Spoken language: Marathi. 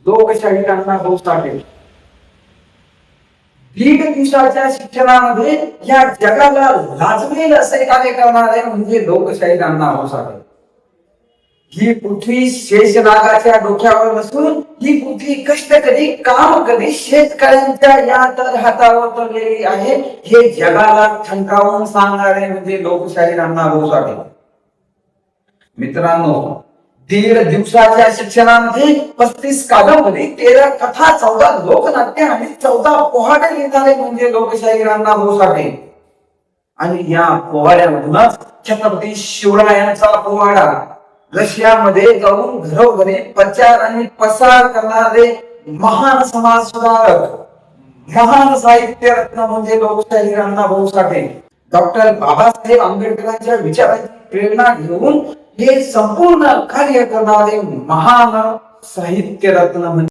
लोकशाहीर अण्णाभाऊ साठे. दीड दिवसाच्या शिक्षणामध्ये या जगाला लाजवेल असे कार्य करणारे म्हणजे लोकशाहीर अण्णाभाऊ साठे. ही पृथ्वी शेषनागाच्या डोक्यावर नसून ही पृथ्वी कष्ट कधी काम कधी शेतकऱ्यांच्या या तर हातावर तरलेली आहे हे जगाला ठणकावून सांगणारे म्हणजे लोकशाहीर अण्णाभाऊ साठे. मित्रांनो, दीड दिवसाच्या शिक्षणामध्ये 35 कादंबरी, 13 कथा, 14 लोकनाट्य आणि 14 पोवाडे लिहिणारे म्हणजे लोकशाहीर अण्णाभाऊ साठे. आणि या पोवाड्यामधूनच छत्रपती शिवरायांचा पोवाडा रशियामध्ये जाऊन घरोघरी प्रचार आणि प्रसार करणारे महान समाज सुधारक, महान साहित्य रत्न म्हणजे लोकशाहीर अण्णाभाऊ साठे. डॉक्टर बाबासाहेब आंबेडकरांच्या विचारांची प्रेरणा घेऊन हे संपूर्ण कार्य करणारे महान साहित्य रत्न म्हणजे